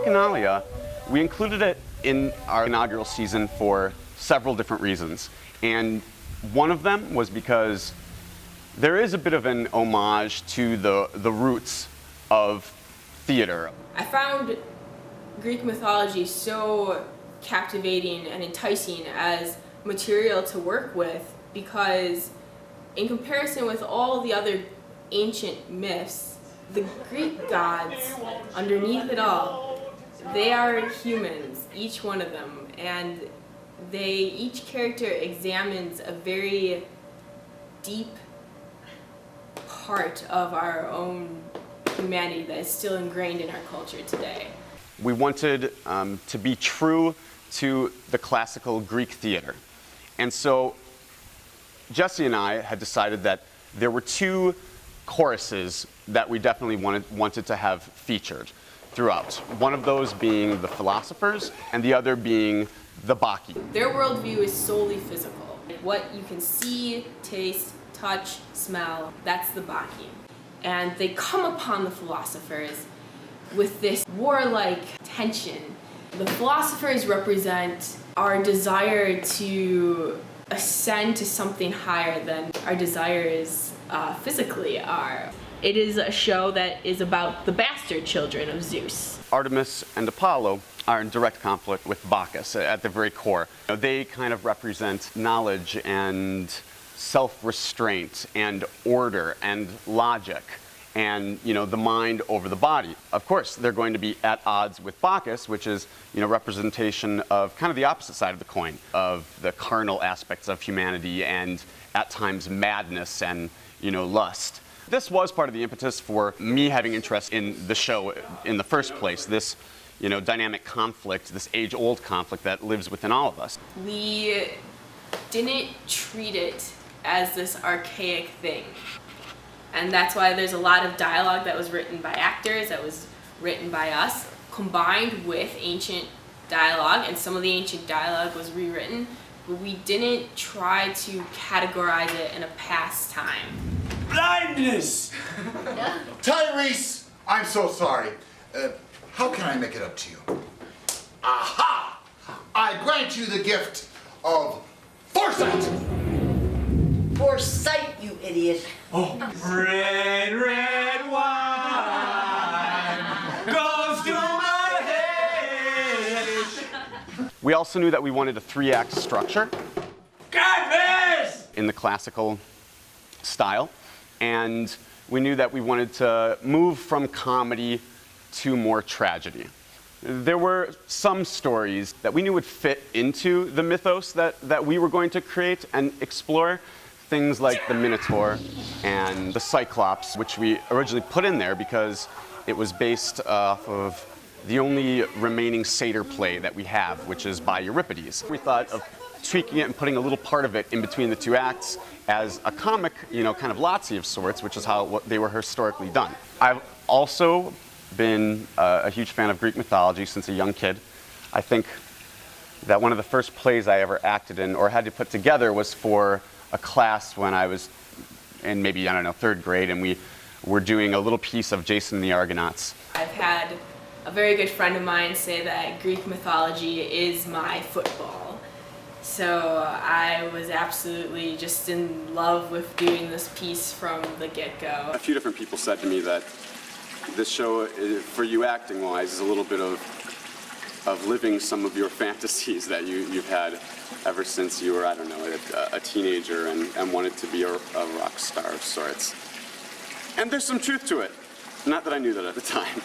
Bacchanalia, we included it in our inaugural season for several different reasons. And one of them was because there is a bit of an homage to the roots of theater. I found Greek mythology so captivating and enticing as material to work with because in comparison with all the other ancient myths, the Greek gods, underneath it all, they are humans, each one of them, and each character examines a very deep part of our own humanity that is still ingrained in our culture today. We wanted to be true to the classical Greek theater. And so Jesse and I had decided that there were two choruses that we definitely wanted to have featured throughout. One of those being the philosophers and the other being the Bacchi. Their worldview is solely physical. What you can see, taste, touch, smell, that's the Bacchi. And they come upon the philosophers with this warlike tension. The philosophers represent our desire to ascend to something higher than our desires physically are. It is a show that is about the bastard children of Zeus. Artemis and Apollo are in direct conflict with Bacchus at the very core. They kind of represent knowledge and self-restraint and order and logic and the mind over the body. Of course, they're going to be at odds with Bacchus, which is representation of kind of the opposite side of the coin, of the carnal aspects of humanity and at times madness and lust. This was part of the impetus for me having interest in the show in the first place, this dynamic conflict, this age-old conflict that lives within all of us. We didn't treat it as this archaic thing. And that's why there's a lot of dialogue that was written by actors, that was written by us, combined with ancient dialogue, and some of the ancient dialogue was rewritten, but we didn't try to categorize it in a past time. Blindness! Tyrese, I'm so sorry. How can I make it up to you? Aha! I grant you the gift of foresight! Foresight, you idiot. Oh, red, red wine goes to my head. We also knew that we wanted a 3-act structure in the classical style, and we knew that we wanted to move from comedy to more tragedy. There were some stories that we knew would fit into the mythos that we were going to create and explore. Things like the Minotaur and the Cyclops, which we originally put in there because it was based off of the only remaining satyr play that we have, which is by Euripides. We thought of tweaking it and putting a little part of it in between the two acts as a comic, kind of Lazzi of sorts, which is how they were historically done. I've also been a huge fan of Greek mythology since a young kid. I think that one of the first plays I ever acted in or had to put together was for a class when I was in maybe, 3rd grade, and we were doing a little piece of Jason and the Argonauts. I've had a very good friend of mine say that Greek mythology is my football. So I was absolutely just in love with doing this piece from the get-go. A few different people said to me that this show, for you acting-wise, is a little bit of living some of your fantasies that you've had ever since you were, a teenager and wanted to be a rock star of sorts. And there's some truth to it. Not that I knew that at the time.